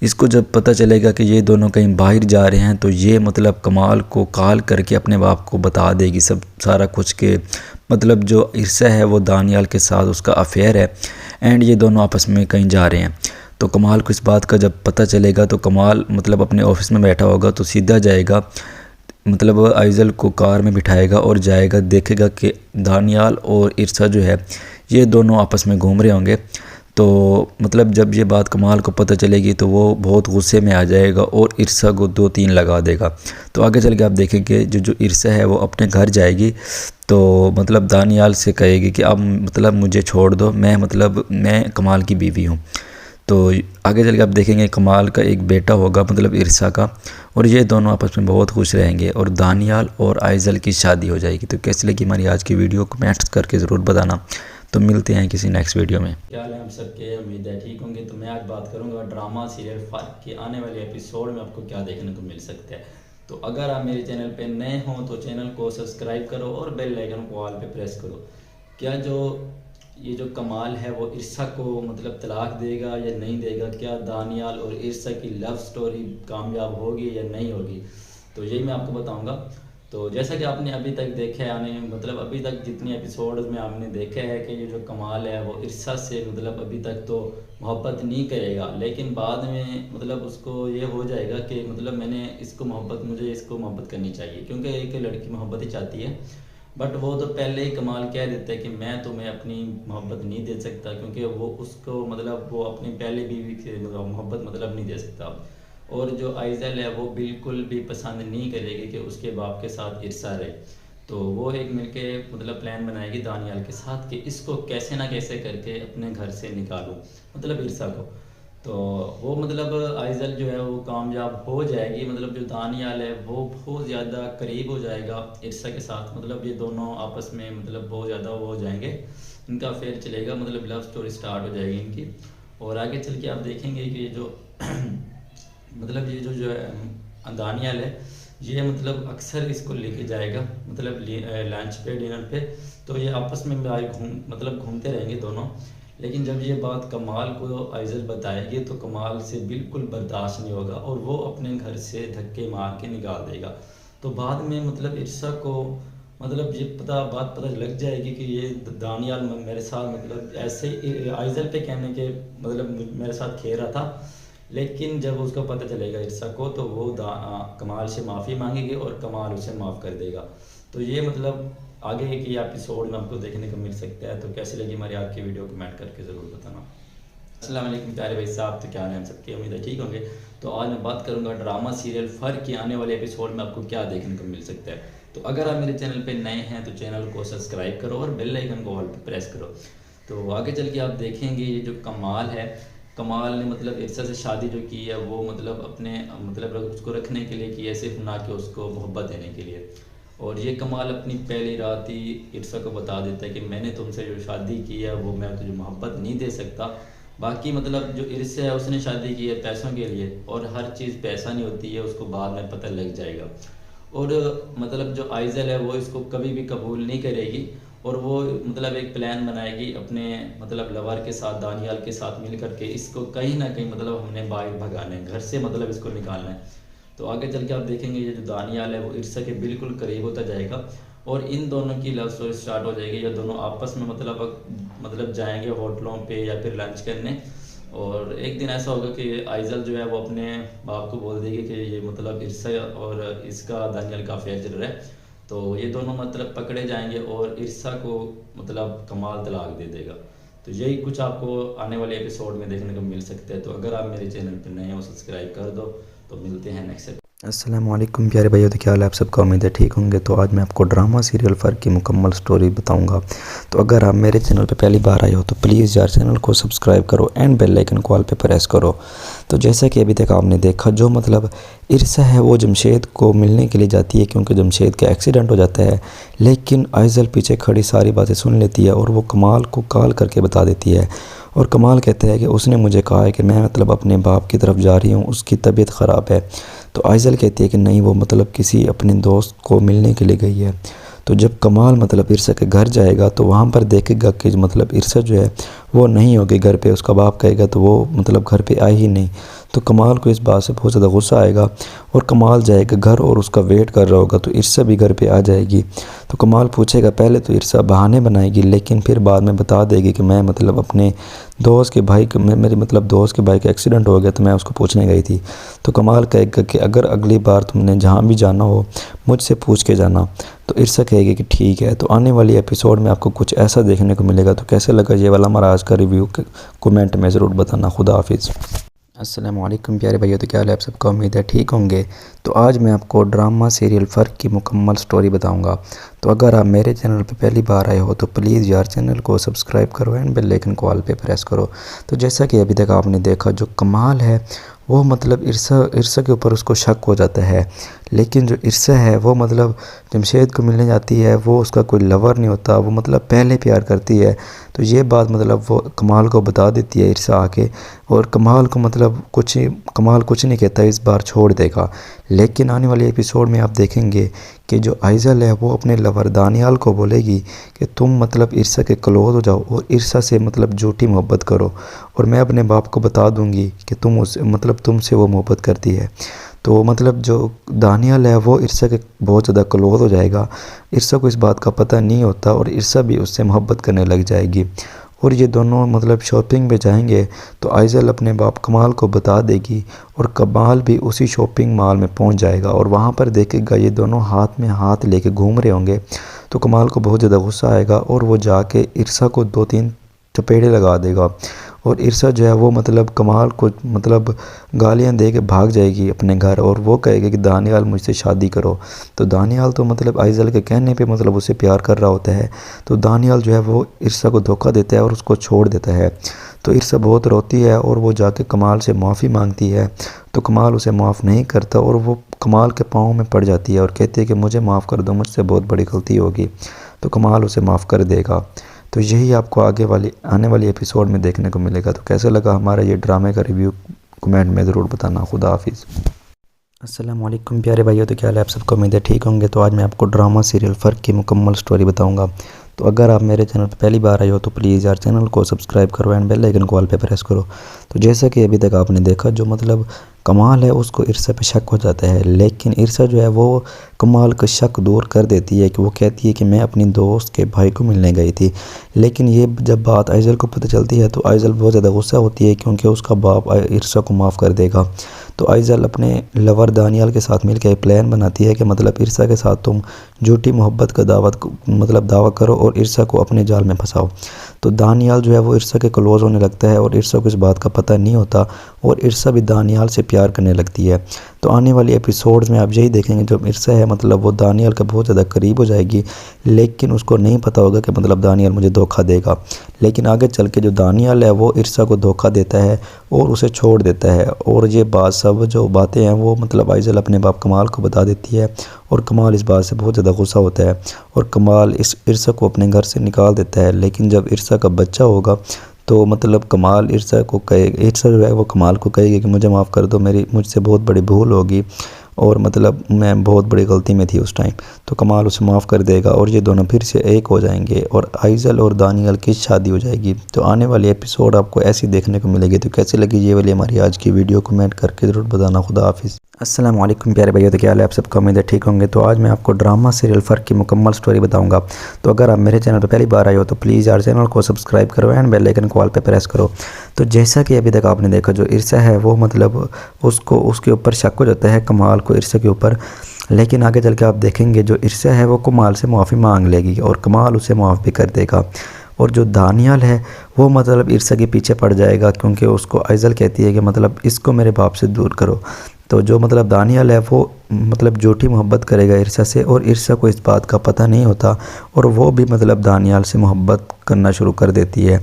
इसको जब पता चलेगा कि ये दोनों कहीं बाहर जा रहे हैं तो ये मतलब कमाल को कॉल करके अपने बाप को बता देगी सब सारा कुछ के मतलब जो इरसा है वो दानियाल के साथ उसका अफेयर है एंड ये दोनों आपस में कहीं जा रहे हैं। तो कमाल को इस बात का जब पता चलेगा तो कमाल मतलब अपने ऑफिस में बैठा होगा तो सीधा जाएगा, मतलब आइज़ल को कार में बिठाएगा और जाएगा, देखेगा कि दानियाल और इरसा जो है ये दोनों आपस में घूम रहे होंगे। तो मतलब जब ये बात कमाल को पता चलेगी तो वो बहुत गुस्से में आ जाएगा और इरसा को 2-3 लगा देगा। तो आगे चल के आप देखेंगे जो इरसा है वो अपने घर जाएगी तो मतलब दानियाल से कहेगी कि अब मतलब मुझे छोड़ दो, मैं कमाल की बीवी हूँ। तो आगे चल के आप देखेंगे कमाल का एक बेटा होगा मतलब इरसा का, और ये दोनों आपस में बहुत खुश रहेंगे और दानियाल और आइज़ल की शादी हो जाएगी। तो कैसी लगी हमारी आज की वीडियो, कमेंट्स करके ज़रूर बताना। तो मिलते हैं किसी नेक्स्ट वीडियो में। क्या हाल है हम सबके, उम्मीद है ठीक होंगे। तो मैं आज बात करूंगा ड्रामा सीरियल फ़र्क के आने वाले एपिसोड में आपको क्या देखने को मिल सकता है। तो अगर आप मेरे चैनल पे नए हों तो चैनल को सब्सक्राइब करो और बेल आइकन को ऑल पे प्रेस करो। क्या ये जो कमाल है वो इरसा को मतलब तलाक देगा या नहीं देगा, क्या दानियाल और इरसा की लव स्टोरी कामयाब होगी या नहीं होगी, तो यही मैं आपको बताऊंगा। तो जैसा कि आपने अभी तक देखा है मतलब अभी तक जितनी एपिसोड में आपने देखा है कि ये जो कमाल है वो इरसा से मतलब अभी तक तो मोहब्बत नहीं करेगा, लेकिन बाद में मतलब उसको ये हो जाएगा कि मतलब मुझे इसको मोहब्बत करनी चाहिए, क्योंकि एक लड़की मोहब्बत ही चाहती है। बट वो तो पहले ही कमाल कह देता है कि मैं तुम्हें अपनी मोहब्बत नहीं दे सकता, क्योंकि वो उसको मतलब वो अपनी पहले बीवी से मोहब्बत मतलब नहीं दे सकता। और जो आइज़ल है वो बिल्कुल भी पसंद नहीं करेगी कि उसके बाप के साथ इरसा रहे। तो वो एक मिलके मतलब प्लान बनाएगी दानियाल के साथ कि इसको कैसे ना कैसे करके अपने घर से निकालूं, मतलब इरसा को। तो वो मतलब आइज़ल जो है वो कामयाब हो जाएगी, मतलब जो दानियाल है वो बहुत ज़्यादा करीब हो जाएगा इरसा के साथ, मतलब ये दोनों आपस में मतलब बहुत ज़्यादा वो हो जाएंगे, इनका अफेयर चलेगा, मतलब लव स्टोरी स्टार्ट हो जाएगी इनकी। और आगे चल के आप देखेंगे कि ये जो मतलब ये जो है दानियाल है ये मतलब अक्सर इसको लेके जाएगा मतलब लंच पे डिनर पे, तो ये आपस में घूमते रहेंगे दोनों। लेकिन जब ये बात कमाल को आइज़ल बताएगी तो कमाल से बिल्कुल बर्दाश्त नहीं होगा और वो अपने घर से धक्के मार के निकाल देगा। तो बाद में मतलब इरसा को मतलब ये बात पता लग जाएगी कि ये दानियाल मेरे साथ मतलब ऐसे ही आइज़ल पे कहने के मतलब मेरे साथ खेल रहा था, लेकिन जब उसको पता चलेगा इरसा को तो वो कमाल से माफ़ी मांगेगी और कमाल उसे माफ़ कर देगा। तो ये मतलब आगे की एपिसोड में आपको देखने को मिल सकता है। तो कैसी लगी हमारी आज की वीडियो, कमेंट करके ज़रूर बताना। अस्सलाम वालेकुम प्यारे भाई साहब, तो क्या हाल है हम सबके, उम्मीद है ठीक होंगे। तो आज मैं बात करूंगा ड्रामा सीरियल फ़र्क के आने वाले एपिसोड में आपको क्या देखने को मिल सकता है। तो अगर आप मेरे चैनल पे नए हैं तो चैनल को सब्सक्राइब करो और बेल आइकन को ऑल पे प्रेस करो। तो आगे चल के आप देखेंगे ये जो कमाल है, कमाल ने मतलब इरसा से शादी जो की है वो मतलब अपने मतलब उसको रखने के लिए की है, सिर्फ ना कि उसको मोहब्बत देने के लिए। और ये कमाल अपनी पहली रात ही इरसा को बता देता है कि मैंने तुमसे जो शादी की है वो मैं तुझे मोहब्बत नहीं दे सकता। बाकी मतलब जो इरसा है उसने शादी की है पैसों के लिए, और हर चीज़ पैसा नहीं होती है, उसको बाद में पता लग जाएगा। और मतलब जो आइज़ल है वो इसको कभी भी कबूल नहीं करेगी और वो मतलब एक प्लान बनाएगी अपने मतलब लवर के साथ, दानियाल के साथ मिल करके इसको कहीं ना कहीं मतलब हमने बाहर भगाना है, घर से मतलब इसको निकालना है। तो आगे चल के आप देखेंगे ये जो दानियाल है वो इर्सा के बिल्कुल करीब होता जाएगा और इन दोनों की लव स्टोरी स्टार्ट हो जाएगी। ये दोनों आपस में मतलब जाएंगे होटलों पे या फिर लंच करने। और एक दिन ऐसा होगा कि आइजल जो है वो अपने बाप को बोल देगी कि ये मतलब इर्सा और इसका दानियाल का अफेयर चल रहा है। तो ये दोनों मतलब पकड़े जाएंगे और इर्सा को मतलब कमाल तलाक दे देगा। तो यही कुछ आपको आने वाले एपिसोड में देखने को मिल सकता है। तो अगर आप मेरे चैनल पर नए हो सब्सक्राइब कर दो। तो मिलते हैं नेक्स्ट। अस्सलामुअलैकुम प्यारे भाइयों, तो क्या हाल है आप सबका। उम्मीद है ठीक होंगे। तो आज मैं आपको ड्रामा सीरियल फ़र्क की मुकम्मल स्टोरी बताऊंगा। तो अगर आप मेरे चैनल पे पहली बार आए हो तो प्लीज़ यार चैनल को सब्सक्राइब करो एंड बेल आइकन को ऑल पे प्रेस करो। तो जैसा कि अभी तक आपने देखा, जो मतलब इर्सा है वो जमशेद को मिलने के लिए जाती है क्योंकि जमशेद का एक्सीडेंट हो जाता है। लेकिन आइजल पीछे खड़ी सारी बातें सुन लेती है और वो कमाल को कॉल करके बता देती है। और कमाल कहता है कि उसने मुझे कहा है कि मैं मतलब अपने बाप की तरफ जा रही हूँ, उसकी तबीयत ख़राब है। तो आइजल कहती है कि नहीं, वो मतलब किसी अपने दोस्त को मिलने के लिए गई है। तो जब कमाल मतलब इर्सा के घर जाएगा तो वहाँ पर देखेगा कि मतलब इर्सा जो है वो नहीं होगी घर पे। उसका बाप कहेगा तो वो मतलब घर पे आई ही नहीं। तो कमाल को इस बात से बहुत ज़्यादा गुस्सा आएगा और कमाल जाएगा घर और उसका वेट कर रहा होगा। तो इर्सा भी घर पे आ जाएगी। तो कमाल पूछेगा, पहले तो इर्सा बहाने बनाएगी लेकिन फिर बाद में बता देगी कि मैं मतलब अपने दोस्त के भाई मेरे मतलब दोस्त के भाई का एक्सीडेंट हो गया तो मैं उसको पूछने गई थी। तो कमाल कहेगा कि अगर अगली बार तुमने जहाँ भी जाना हो मुझसे पूछ के जाना। तो इर्सा कहेगी कि ठीक है। तो आने वाली एपिसोड में आपको कुछ ऐसा देखने को मिलेगा। तो कैसे लगा ये वाला हमारा आज का रिव्यू कमेंट में ज़रूर बताना। खुदा हाफिज़। अस्सलामुअलैकुम प्यारे भाइयों, तो क्या हाल है आप सबका। उम्मीद है ठीक होंगे। तो आज मैं आपको ड्रामा सीरियल फ़र्क की मुकम्मल स्टोरी बताऊंगा। तो अगर आप मेरे चैनल पे पहली बार आए हो तो प्लीज़ यार चैनल को सब्सक्राइब करो एंड बेल आइकन को ऑल पे प्रेस करो। तो जैसा कि अभी तक आपने देखा, जो कमाल है वो मतलब इर्सा के ऊपर उसको शक हो जाता है। लेकिन जो इर्सा है वो मतलब जमशेद को मिलने जाती है, वो उसका कोई लवर नहीं होता, वो मतलब पहले प्यार करती है। तो ये बात मतलब वो कमाल को बता देती है इर्सा आके। और कमाल को मतलब कमाल कुछ नहीं कहता, इस बार छोड़ देगा। लेकिन आने वाले एपिसोड में आप देखेंगे कि जो आइजल है वो अपने लवर दानियाल को बोलेगी कि तुम मतलब इर्सा के क्लोज हो जाओ और इर्सा से मतलब झूठी मोहब्बत करो और मैं अपने बाप को बता दूंगी कि तुमसे वो मोहब्बत करती है। तो मतलब जो दानियाल है वो इर्सा के बहुत ज़्यादा क्लोज हो जाएगा। इर्सा को इस बात का पता नहीं होता और इर्सा भी उससे मोहब्बत करने लग जाएगी। और ये दोनों मतलब शॉपिंग पे जाएंगे तो आइजल अपने बाप कमाल को बता देगी और कमाल भी उसी शॉपिंग मॉल में पहुंच जाएगा और वहाँ पर देखेगा ये दोनों हाथ में हाथ लेके घूम रहे होंगे। तो कमाल को बहुत ज़्यादा गुस्सा आएगा और वो जाके इर्सा को 2-3 चपेड़े लगा देगा। और इर्सा जो है वो मतलब कमाल को मतलब गालियाँ दे के भाग जाएगी अपने घर और वो कहेगी कि दानियाल मुझसे शादी करो। तो दानियाल तो मतलब आइजल के कहने पे मतलब उसे प्यार कर रहा होता है। तो दानियाल जो है वो इर्सा को धोखा देता है और उसको छोड़ देता है। तो इर्सा बहुत रोती है और वो जाके कमाल से माफ़ी मांगती है। तो कमाल उसे माफ़ नहीं करता और वो कमाल के पाँव में पड़ जाती है और कहती है कि मुझे माफ़ कर दो, मुझसे बहुत बड़ी गलती होगी। तो कमाल उसे माफ़ कर देगा। तो यही आपको आने वाली एपिसोड में देखने को मिलेगा। तो कैसे लगा हमारा ये ड्रामे का रिव्यू कमेंट में ज़रूर बताना। खुदा हाफिज़। अस्सलामुअलैकुम प्यारे भाइयों, तो क्या हाल है आप सबको। उम्मीद है ठीक होंगे। तो आज मैं आपको ड्रामा सीरियल फ़र्क की मुकम्मल स्टोरी बताऊंगा। तो अगर आप मेरे चैनल पर पहली बार आए हो तो प्लीज़ यार चैनल को सब्सक्राइब करो एंड बेल आइकन को ऑल पे प्रेस करो। तो जैसा कि अभी तक आपने देखा, जो मतलब कमाल है उसको इर्सा पे शक हो जाता है। लेकिन इर्सा जो है वो कमाल का शक दूर कर देती है कि वो कहती है कि मैं अपनी दोस्त के भाई को मिलने गई थी। लेकिन ये जब बात आइजल को पता चलती है तो आइजल बहुत ज़्यादा गुस्सा होती है क्योंकि उसका बाप इर्सा को माफ़ कर देगा। तो आइजल अपने लवर दानियाल के साथ मिलकर प्लान बनाती है कि मतलब इर्सा के साथ तुम झूठी मोहब्बत का दावा करो और इर्सा को अपने जाल में फंसाओ। तो दानियाल जो है वो इर्सा के क्लोज़ होने लगता है और इर्सा को इस बात का पता नहीं होता और इर्सा भी दानियाल से प्यार करने लगती है। तो आने वाली एपिसोड्स में आप यही देखेंगे, जो इर्सा है मतलब वो दानियाल का बहुत ज़्यादा करीब हो जाएगी। लेकिन उसको नहीं पता होगा कि मतलब दानियाल मुझे धोखा देगा। लेकिन आगे चल के जो दानियाल है वो इर्सा को धोखा देता है और उसे छोड़ देता है। और ये बात सब जो बातें हैं वो मतलब आइजल अपने बाप कमाल को बता देती है और कमाल इस बात से बहुत ज़्यादा गुस्सा होता है और कमाल इस इर्सा को अपने घर से निकाल देता है। लेकिन जब इर्सा का बच्चा होगा तो मतलब कमाल इर्सा जो है वो कमाल को कहेगी कि मुझे माफ़ कर दो, मुझसे बहुत बड़ी भूल होगी। और मतलब मैं बहुत बड़ी गलती में थी उस टाइम। तो कमाल उसे माफ़ कर देगा और ये दोनों फिर से एक हो जाएंगे और आइज़ल और दानियल की शादी हो जाएगी। तो आने वाली एपिसोड आपको ऐसी देखने को मिलेगी। तो कैसी लगी ये वाली हमारी आज की वीडियो, कमेंट करके ज़रूर बताना। खुदा हाफिज़। अस्सलाम वालेकुम प्यारे भाइयों, तो क्या हाल है आप सबका? उम्मीद है ठीक होंगे। तो आज मैं आपको ड्रामा सीरियल फ़र्क की मुकम्मल स्टोरी बताऊंगा। तो अगर आप मेरे चैनल पर पहली बार आए हो तो प्लीज़ यार चैनल को सब्सक्राइब करो एंड बेल आइकन को ऑल पे प्रेस करो। तो जैसा कि अभी तक आपने देखा, जो इरसा है वो मतलब उसके ऊपर शक हो जाता है कमाल को, इरसा के ऊपर। लेकिन आगे चल के आप देखेंगे जो इरसा है वो कमाल से माफ़ी मांग लेगी और कमाल उसे माफ़ भी कर देगा। और जो दानियल है वो मतलब इरसा के पीछे पड़ जाएगा, क्योंकि उसको आइज़ल कहती है कि मतलब इसको मेरे बाप से दूर करो। तो जो मतलब दानियल है वो मतलब झूठी मोहब्बत करेगा इरसा से, और इरसा को इस बात का पता नहीं होता और वो भी मतलब दानियल से मोहब्बत करना शुरू कर देती है।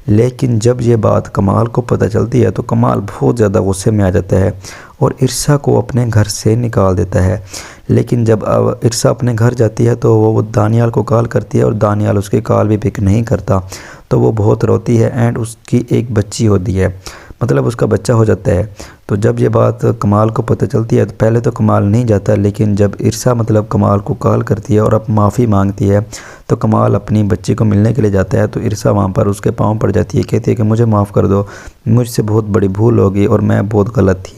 लेकिन जब ये बात कमाल को पता चलती है तो कमाल बहुत ज़्यादा गुस्से में आ जाता है और इरसा को अपने घर से निकाल देता है। लेकिन जब इरसा अपने घर जाती है तो वो दानियल को कॉल करती है और दानियल उसकी कॉल भी पिक नहीं करता। तो वो बहुत रोती है एंड उसकी एक बच्ची होती है, मतलब उसका बच्चा हो जाता है। तो जब ये बात कमाल को पता चलती है तो पहले तो कमाल नहीं जाता, लेकिन जब इरसा मतलब कमाल को कॉल करती है और अब माफ़ी मांगती है तो कमाल अपनी बच्ची को मिलने के लिए जाता है। तो इरसा वहाँ पर उसके पाँव पड़ जाती है, कहती है कि मुझे माफ़ कर दो, मुझसे बहुत बड़ी भूल होगी और मैं बहुत गलत थी।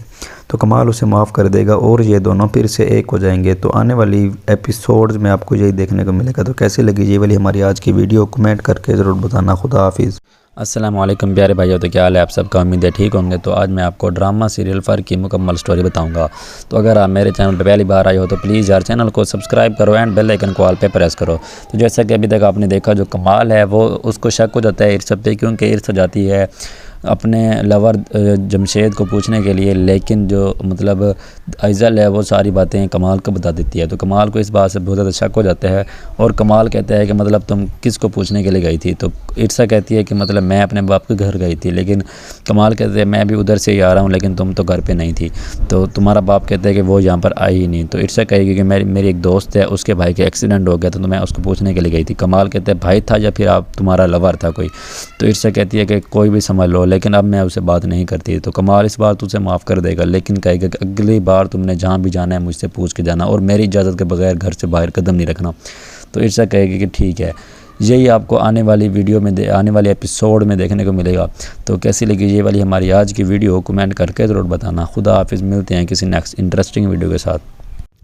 तो कमाल उसे माफ़ कर देगा और ये दोनों फिर से एक हो जाएंगे। तो आने वाली एपिसोड्स में आपको यही देखने को मिलेगा। तो कैसी लगी ये वाली हमारी आज की वीडियो, कमेंट करके ज़रूर बताना। खुदा हाफिज़। अस्सलाम वालेकुम प्यारे भाइयों, तो क्या हाल है आप सबका? उम्मीद है ठीक होंगे। तो आज मैं आपको ड्रामा सीरियल फ़र्क की मुकम्मल स्टोरी बताऊंगा। तो अगर आप मेरे चैनल पर पहली बार आए हो तो प्लीज़ यार चैनल को सब्सक्राइब करो एंड बेल आइकन को ऑल पे प्रेस करो। तो जैसा कि अभी तक आपने देखा, जो कमाल है वो उसको शक हो जाता है इरसा पे, क्योंकि इरसा जाती है अपने लवर जमशेद को पूछने के लिए, लेकिन जो मतलब आइज़ल है वो सारी बातें कमाल को बता देती है। तो कमाल को इस बात से बहुत ज़्यादा शक हो जाता है और कमाल कहता है कि मतलब तुम किसको पूछने के लिए गई थी? तो इरसा कहती है कि मतलब मैं अपने बाप के घर गई थी। लेकिन कमाल कहते हैं मैं भी उधर से ही आ रहा हूँ, लेकिन तुम तो घर पे नहीं थी। तो तुम्हारा बाप कहता है कि वो यहाँ पर आई ही नहीं। तो इरसा कहेगी कि मेरी एक दोस्त है, उसके भाई का एक्सीडेंट हो गया, तो मैं उसको पूछने के लिए गई थी। कमाल कहते हैं भाई था या फिर आप तुम्हारा लवर था कोई? तो इरसा कहती है कि कोई भी समझ लो, लेकिन अब मैं उससे बात नहीं करती। तो कमाल इस बार तुझे माफ़ कर देगा, लेकिन कहेगा कि अगली बार तुमने जहाँ भी जाना है मुझसे पूछ के जाना और मेरी इजाज़त के बगैर घर से बाहर कदम नहीं रखना। तो इरसा कहेगी कि ठीक है। यही आपको आने वाली वीडियो में आने वाले एपिसोड में देखने को मिलेगा। तो कैसी लगी ये वाली हमारी आज की वीडियो, कमेंट करके ज़रूर बताना। खुदा हाफिज़। मिलते हैं किसी नेक्स्ट इंटरेस्टिंग वीडियो के साथ।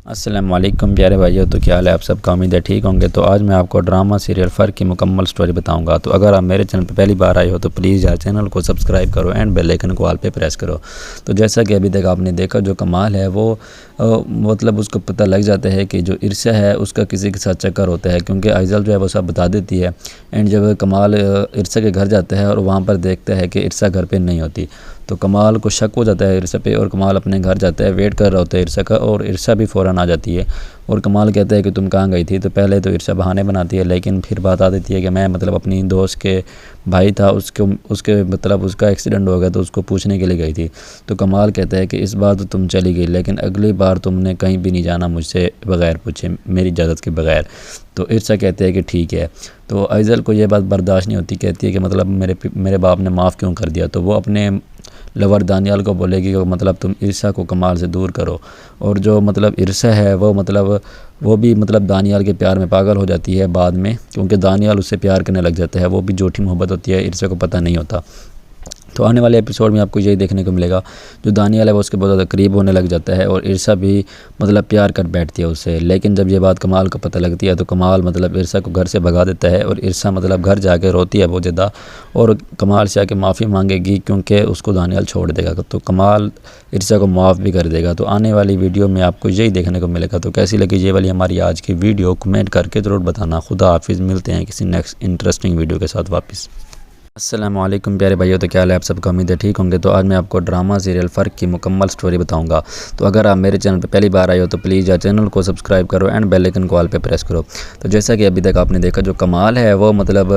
अस्सलाम वालेकुम प्यारे भाइयों, तो क्या हाल है आप सबका? उम्मीद है ठीक होंगे। तो आज मैं आपको ड्रामा सीरियल फ़र्क की मुकम्मल स्टोरी बताऊंगा। तो अगर आप मेरे चैनल पर पहली बार आए हो तो प्लीज़ यार चैनल को सब्सक्राइब करो एंड बेल आइकन को ऑल पे प्रेस करो। तो जैसा कि अभी तक आपने देखा, जो कमाल है वो मतलब उसको पता लग जाता है कि जो इरसा है उसका किसी के साथ चक्कर होता है, क्योंकि आइज़ल जो है वो सब बता देती है। एंड जब कमाल इरसा के घर जाता है और वहाँ पर देखता है कि इरसा घर पर नहीं होती, तो कमाल को शक हो जाता है इरसा पे और कमाल अपने घर जाता है, वेट कर रहा होता है इरसा का, और इरसा भी फ़ौरन आ जाती है और कमाल कहता है कि तुम कहाँ गई थी? तो पहले तो इरसा बहाने बनाती है, लेकिन फिर बात आ देती है कि मैं मतलब अपनी दोस्त के भाई था, उसके मतलब उसका एक्सीडेंट हो गया तो उसको पूछने के लिए गई थी। तो कमाल कहता है कि इस बार तो तुम चली गई, लेकिन अगली बार तुमने कहीं भी नहीं जाना मुझसे बग़ैर पूछे, मेरी इजाज़त के बग़ैर। तो इरसा कहते हैं कि ठीक है। तो आइज़ल को ये बात बर्दाश्त नहीं होती, कहती है कि मतलब मेरे बाप ने माफ़ क्यों कर दिया? तो वो अपने लवर दानियल को बोलेगी कि मतलब तुम इरसा को कमाल से दूर करो। और जो मतलब इरसा है वो भी मतलब दानियल के प्यार में पागल हो जाती है बाद में, क्योंकि दानियल उससे प्यार करने लग जाता है। वो भी झूठी मोहब्बत होती है, इरसा को पता नहीं होता। तो आने वाले एपिसोड में आपको यही देखने को मिलेगा, जो दानियल है वो उसके बहुत ज़्यादा करीब होने लग जाता है और इरसा भी मतलब प्यार कर बैठती है उससे। लेकिन जब ये बात कमाल को पता लगती है तो कमाल मतलब इरसा को घर से भगा देता है और इरसा मतलब घर जाके रोती है बहुत ज़्यादा और कमाल से आके माफ़ी मांगेगी, क्योंकि उसको दानियल छोड़ देगा। तो कमाल इरसा को माफ़ भी कर देगा। तो आने वाली वीडियो में आपको यही देखने को मिलेगा। तो कैसी लगी ये वाली हमारी आज की वीडियो, कमेंट करके ज़रूर बताना। खुदा हाफिज़। मिलते हैं किसी नेक्स्ट इंटरेस्टिंग वीडियो के साथ वापस। अस्सलाम वालेकुम प्यारे भाइयों, तो क्या हाल है आप सबका? उम्मीद है ठीक होंगे। तो आज मैं आपको ड्रामा सीरियल फ़र्क की मुकम्मल स्टोरी बताऊंगा। तो अगर आप मेरे चैनल पर पहली बार आए हो तो प्लीज़ यार चैनल को सब्सक्राइब करो एंड बेल आइकन को ऑल पे प्रेस करो। तो जैसा कि अभी तक आपने देखा, जो कमाल है वो मतलब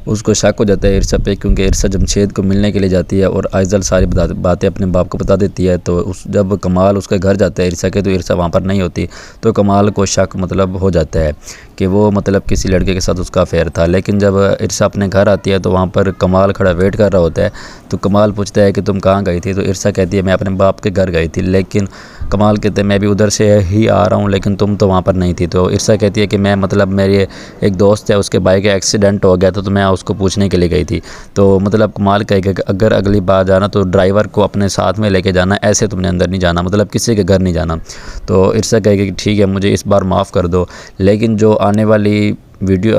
उसको शक हो जाता है इरसा पे, क्योंकि इरसा जमशेद को मिलने के लिए जाती है और आइज़ल सारी बातें अपने बाप को बता देती है। तो जब कमाल उसके घर जाता है इरसा के, तो इरसा वहाँ पर नहीं होती। तो कमाल को शक मतलब हो जाता है कि वो मतलब किसी लड़के के साथ उसका अफेयर था। लेकिन जब इरसा अपने घर आती है तो वहाँ पर कमाल खड़ा वेट कर रहा होता है। तो कमाल पूछता है कि तुम कहाँ गई थी? तो इरसा कहती है मैं अपने बाप के घर गई थी। लेकिन कमाल कहते हैं मैं भी उधर से ही आ रहा हूँ लेकिन तुम तो वहाँ पर नहीं थी। तो इरसा कहती है कि मैं मतलब मेरे एक दोस्त है उसके बाइक का एक्सीडेंट हो गया था तो मैं उसको पूछने के लिए गई थी। तो मतलब कमाल कहेगा कि अगर अगली बार जाना तो ड्राइवर को अपने साथ में लेके जाना, ऐसे तुमने अंदर नहीं जाना, मतलब किसी के घर नहीं जाना। तो इरसा कहेगा कि ठीक है मुझे इस बार माफ़ कर दो, लेकिन जो आने वाली वीडियो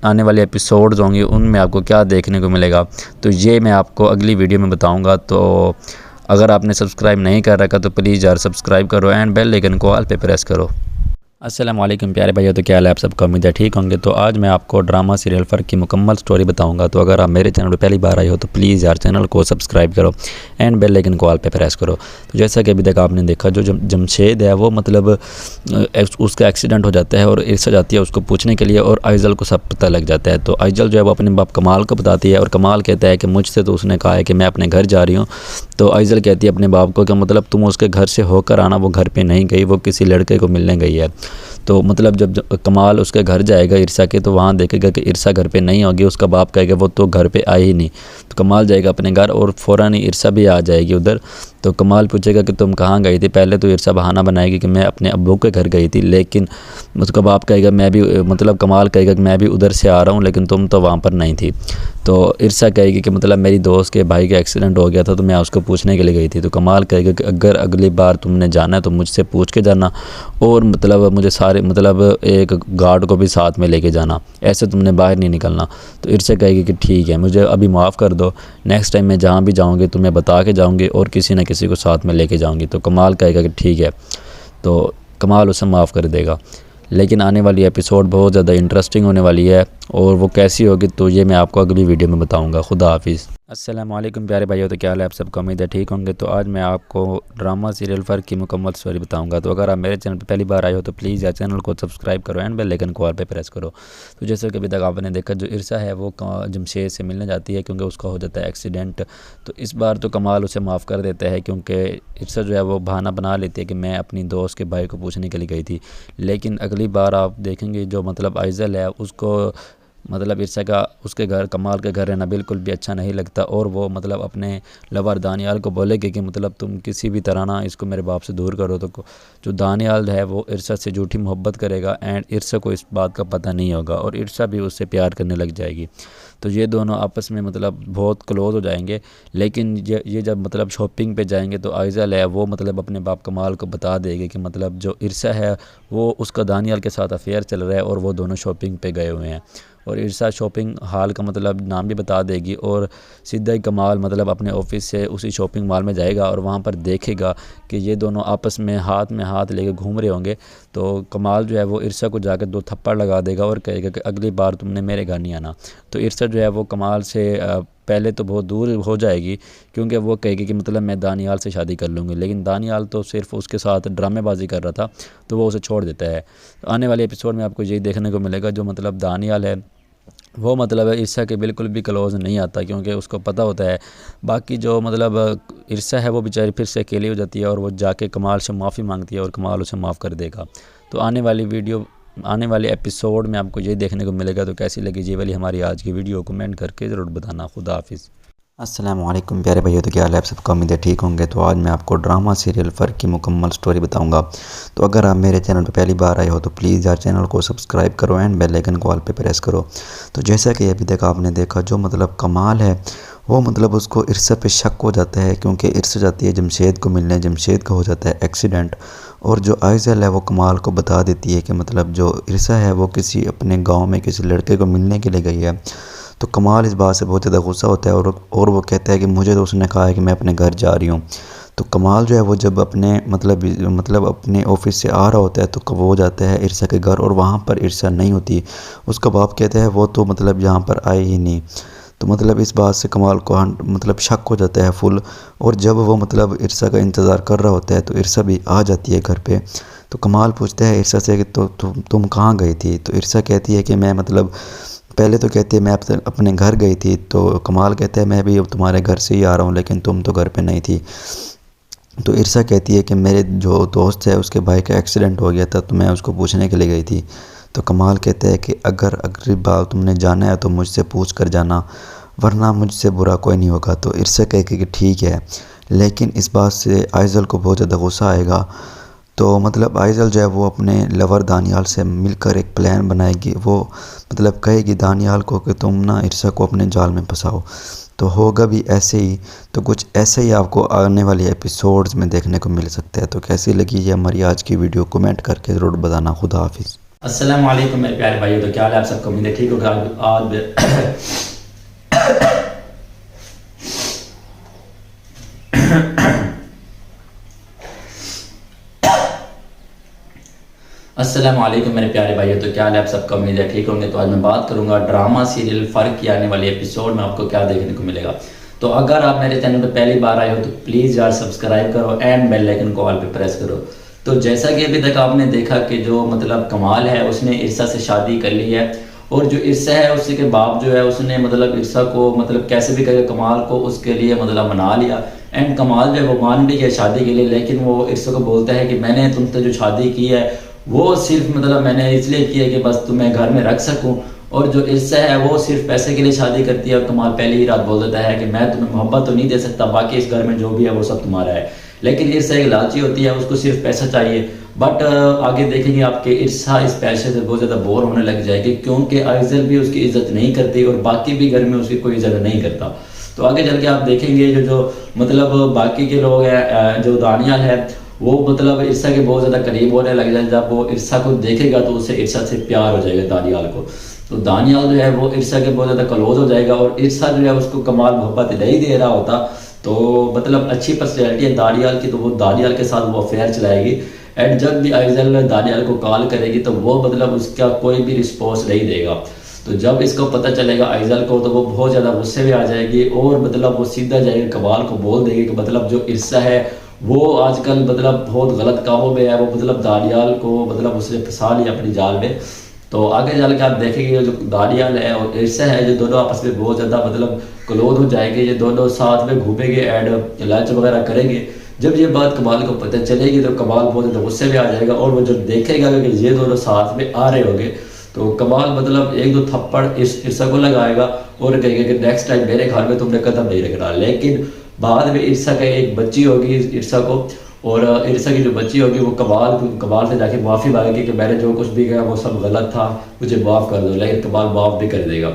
आने वाले एपिसोड्स होंगे उनमें आपको क्या देखने को मिलेगा तो ये मैं आपको अगली वीडियो में बताऊंगा। तो अगर आपने सब्सक्राइब नहीं कर रखा तो प्लीज़ यार सब्सक्राइब करो एंड बेल आइकन को ऑल पे प्रेस करो। अस्सलाम वालेकुम प्यारे भाइयों, तो क्या हाल है आप सबका, उम्मीद है ठीक होंगे। तो आज मैं आपको ड्रामा सीरियल फ़र्क की मुकम्मल स्टोरी बताऊंगा। तो अगर आप मेरे चैनल पर पहली बार आए हो तो प्लीज़ यार चैनल को सब्सक्राइब करो एंड बेल आइकन को ऑल पे प्रेस करो। तो जैसा कि अभी तक आपने देखा जो जमशेद है वो मतलब उसका एक्सीडेंट हो जाता है और इरसा जाती है उसको पूछने के लिए और आइजल को सब पता लग जाता है। तो आइजल जो है वो अपने बाप कमाल को बताती है और कमाल कहता है कि मुझसे तो उसने कहा है कि मैं अपने घर जा रही हूँ। तो आइजल कहती है अपने बाप को कि मतलब तुम उसके घर से होकर आना, वो घर पे नहीं गई, वो किसी लड़के को मिलने गई है। तो मतलब जब कमाल उसके घर जाएगा इरसा के तो वहाँ देखेगा कि इरसा घर पे नहीं होगी, उसका बाप कहेगा वो तो घर पे आई ही नहीं। तो कमाल जाएगा अपने घर और फ़ौरन ही इरसा भी आ जाएगी उधर। तो कमाल पूछेगा कि तुम कहाँ गई थी। पहले तो इरसा बहाना बनाएगी कि मैं अपने अब्बू के घर गई थी, लेकिन उसका बाप कहेगा मैं भी, मतलब कमाल कहेगा कि मैं भी उधर से आ रहा हूँ लेकिन तुम तो वहाँ पर नहीं थी। तो इरसा कहेगी कि मतलब मेरी दोस्त के भाई का एक्सीडेंट हो गया था तो मैं उसको पूछने के लिए गई थी। तो कमाल कहेगा कि अगर अगली बार तुमने जाना है तो मुझसे पूछ के जाना और मतलब मुझे सारे मतलब एक गार्ड को भी साथ में लेके जाना, ऐसे तुमने बाहर नहीं निकलना। तो इरसा कहेगी कि ठीक है मुझे अभी माफ़ कर दो, नेक्स्ट टाइम मैं जहाँ भी जाऊँगी तुम्हें बता के जाऊँगी और किसी न किसी को साथ में लेके जाऊँगी। तो कमाल कहेगा कि ठीक है। तो कमाल उसे माफ़ कर देगा। लेकिन आने वाली एपिसोड बहुत ज़्यादा इंटरेस्टिंग होने वाली है और वो कैसी होगी तो ये मैं आपको अगली वीडियो में बताऊंगा। खुदा हाफिज़। अस्सलाम वालेकुम प्यारे भाइयों, तो क्या हाल है आप सबका, उम्मीद है ठीक होंगे। तो आज मैं आपको ड्रामा सीरियल फ़र्क की मुकम्मल स्टोरी बताऊंगा। तो अगर आप मेरे चैनल पर पहली बार आए हो तो प्लीज़ यार चैनल को सब्सक्राइब करो एंड बेल आइकन को ऑल पे प्रेस करो। तो जैसे कि अभी तक आपने देखा जो इरसा है वो जमशेद से मिलने जाती है क्योंकि उसका हो जाता है एक्सीडेंट। तो इस बार तो कमाल उसे माफ़ कर देता है क्योंकि इरसा जो है वो बहाना बना लेती है कि मैं अपनी दोस्त के भाई को पूछने के लिए गई थी। लेकिन अगली बार आप देखेंगे जो मतलब आइजल है उसको मतलब इरसा का उसके घर कमाल के घर रहना बिल्कुल भी अच्छा नहीं लगता और वो मतलब अपने लवर दानियाल को बोलेगी कि मतलब तुम किसी भी तरह ना इसको मेरे बाप से दूर करो। तो जो दानियाल है वो इरसा से झूठी मोहब्बत करेगा एंड इरसा को इस बात का पता नहीं होगा और इरसा भी उससे प्यार करने लग जाएगी। तो ये दोनों आपस में मतलब बहुत क्लोज़ हो जाएंगे। लेकिन ये जब मतलब शॉपिंग पे जाएंगे तो आइजल है वो मतलब अपने बाप कमाल को बता देगी कि मतलब जो इरसा है वो उसका दानियाल के साथ अफेयर चल रहा है और वो दोनों शॉपिंग पे गए हुए हैं। और इरसा शॉपिंग हाल का मतलब नाम भी बता देगी और सीधा ही कमाल मतलब अपने ऑफिस से उसी शॉपिंग मॉल में जाएगा और वहाँ पर देखेगा कि ये दोनों आपस में हाथ लेके घूम रहे होंगे। तो कमाल जो है वो इरसा को जाकर 2 थप्पड़ लगा देगा और कहेगा कि अगली बार तुमने मेरे घर नहीं आना। तो इरसा जो है वो कमाल से पहले तो बहुत दूर हो जाएगी क्योंकि वो कहेगी कि मतलब मैं दानियाल से शादी कर लूँगी, लेकिन दानियाल तो सिर्फ उसके साथ ड्रामेबाजी कर रहा था तो वो उसे छोड़ देता है। तो आने वाले एपिसोड में आपको यही देखने को मिलेगा जो मतलब दानियाल है वो मतलब इरसा के बिल्कुल भी क्लोज़ नहीं आता क्योंकि उसको पता होता है। बाकी जो मतलब इरसा है वो बेचारी फिर से अकेली हो जाती है और वो जाके कमाल से माफ़ी मांगती है और कमाल उसे माफ़ कर देगा। तो आने वाले एपिसोड में आपको ये देखने को मिलेगा। तो कैसी लगी ये वाली हमारी आज की वीडियो कमेंट करके ज़रूर बताना। खुदा हाफिज़। अस्सलाम वालेकुम प्यारे भाइयों, तो क्या हाल है आप सबका, उम्मीद है ठीक होंगे। तो आज मैं आपको ड्रामा सीरियल फ़र्क की मुकम्मल स्टोरी बताऊंगा। तो अगर आप मेरे चैनल पर पहली बार आए हो तो प्लीज़ यार चैनल को सब्सक्राइब करो एंड बेल आइकन को ऑल पे प्रेस करो। तो जैसा कि अभी तक आपने देखा जो मतलब कमाल है वो मतलब उसको इरसा पे शक हो जाता है क्योंकि इरसा जाती है जमशेद को मिलने, जमशेद का हो जाता है एक्सीडेंट और जो आइजल है वो कमाल को बता देती है कि मतलब जो इरसा है वो किसी अपने गाँव में किसी लड़के को मिलने के लिए गई है। तो कमाल इस बात से बहुत ज़्यादा गुस्सा होता है और वो कहता है कि मुझे तो उसने कहा है कि मैं अपने घर जा रही हूँ। तो कमाल जो है वो जब अपने मतलब अपने ऑफिस से आ रहा होता है तो वो जाता है इरसा के घर और वहाँ पर इरसा नहीं होती। उसका बाप कहता है वो तो मतलब यहाँ पर आई ही नहीं। तो मतलब इस बात से कमाल को मतलब शक हो जाता है फुल। और जब वो मतलब इरसा का इंतज़ार कर रहा होता है तो इरसा भी आ जाती है घर पे। तो कमाल पूछता है इरसा से कि तुम कहाँ गई थी। तो इरसा कहती है कि मैं मतलब पहले तो कहती है मैं अपने घर गई थी। तो कमाल कहता है मैं भी अब तुम्हारे घर से ही आ रहा हूँ लेकिन तुम तो घर पे नहीं थी। तो इरसा कहती है कि मेरे जो दोस्त है उसके भाई का एक्सीडेंट हो गया था तो मैं उसको पूछने के लिए गई थी। तो कमाल कहता है कि अगर अगली बार तुमने जाना है तो मुझसे पूछ कर जाना वरना मुझसे बुरा कोई नहीं होगा। तो इरसा कहे कि ठीक है। लेकिन इस बात से आइज़ल को बहुत ज़्यादा गुस्सा आएगा। तो मतलब आइज़ल जो है वो अपने लवर दानियाल से मिलकर एक प्लान बनाएगी। वो मतलब कहेगी दानियाल को कि तुम ना इर्सा को अपने जाल में फंसाओ। तो होगा भी ऐसे ही। तो कुछ ऐसे ही आपको आने वाले एपिसोड्स में देखने को मिल सकता है। तो कैसी लगी ये हमारी आज की वीडियो कमेंट करके ज़रूर बताना। खुदा हाफिज़। अस्सलाम वालेकुम मेरे प्यारे भाइयों, तो क्या हाल है आप सबको? उम्मीद है ठीक होगा। आज अस्सलाम वालेकुम मेरे प्यारे भाइयों, तो क्या हाल है आप सबका? उम्मीद है ठीक होंगे। तो आज मैं बात करूंगा ड्रामा सीरियल फ़र्क की आने वाले एपिसोड में आपको क्या देखने को मिलेगा। तो अगर आप मेरे चैनल पर पहली बार आए हो तो प्लीज़ यार सब्सक्राइब करो एंड बेल आइकन को ऑल पे प्रेस करो। तो जैसा कि अभी तक आपने देखा कि जो मतलब कमाल है उसने इरसा से शादी कर ली है, और जो इरसा है उसी के बाप जो है उसने मतलब इरसा को मतलब कैसे भी करके कमाल को उसके लिए मतलब मना लिया। एंड कमाल जो है वो मान भी गया शादी के लिए, लेकिन वो इरसा को बोलता है कि मैंने तुमसे जो शादी की है वो सिर्फ मतलब मैंने इसलिए की है कि बस तुम्हें घर में रख सकूं। और जो इरसा है वो सिर्फ पैसे के लिए शादी करती है, और कमाल पहली ही रात बोल देता है कि मैं तुम्हें मोहब्बत तो नहीं दे सकता, बाकी इस घर में जो भी है वो सब तुम्हारा है। लेकिन इरसा एक लालची होती है, उसको सिर्फ पैसा चाहिए। बट आगे देखेंगे आपके इरसा इस पैसे से बहुत ज़्यादा बोर होने लग जाएगी, क्योंकि आइज़ल भी उसकी इज्जत नहीं करती और बाकी भी घर में उसकी कोई इज्जत नहीं करता। तो आगे चल के आप देखेंगे जो जो मतलब बाकी के लोग हैं, जो दानियाल है वो मतलब इरसा के बहुत ज़्यादा करीब होने लग जाए। जब वो इरसा को देखेगा तो उससे इरसा से प्यार हो जाएगा दानियाल को। तो दानियाल जो है वो इरसा के बहुत ज़्यादा क्लोज हो जाएगा, और इरसा जो है उसको कमाल मोहब्बत नहीं दे रहा होता। तो मतलब अच्छी पर्सनैलिटी है दानियाल की, तो वो दानियाल के साथ वो अफेयर चलाएगी। एंड जब भी आइज़ल दानियाल को कॉल करेगी तो वो मतलब उसका कोई भी रिस्पॉन्स नहीं देगा। तो जब इसको पता चलेगा आइज़ल को तो वो बहुत ज़्यादा गुस्से में आ जाएगी, और मतलब वो सीधा जाएगी कमाल को बोल देगी कि मतलब जो इरसा है वो आजकल मतलब बहुत गलत कामों में है, वो मतलब दानियाल को मतलब उसने फंसा लिया अपनी जाल में। तो आगे चल के आप देखेंगे जो दानियाल है और इरसा है जो दोनों आपस में बहुत ज़्यादा मतलब क्लोज हो जाएंगे। ये दोनों साथ में घूमेंगे एंड लंच वगैरह करेंगे। जब ये बात कमाल को पता चलेगी तो कमाल बहुत ज़्यादा गुस्से में आ जाएगा, और वो जब देखेगा कि ये दोनों साथ में आ रहे होंगे तो कमाल मतलब एक दो थप्पड़ इस इरसा को लगाएगा और कहेगा कि नेक्स्ट टाइम मेरे घर में तुमने कदम नहीं रखना। लेकिन बाद में इरसा का एक बच्ची होगी इरसा को, और इरसा की जो बच्ची होगी वो कमाल से जाके माफ़ी मांगेगी कि मैंने जो कुछ भी किया वो सब गलत था, मुझे माफ़ कर दो। लेकिन कमाल माफ़ भी कर देगा।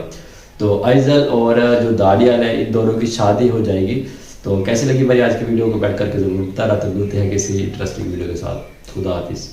तो आइज़ल और जो दानियाल है इन दोनों की शादी हो जाएगी। तो कैसी लगी मेरी आज की वीडियो को बैठ करके जरूर बता रहा। तो मिलते हैं किसी इंटरेस्टिंग वीडियो के साथ। खुदा हाफिज़।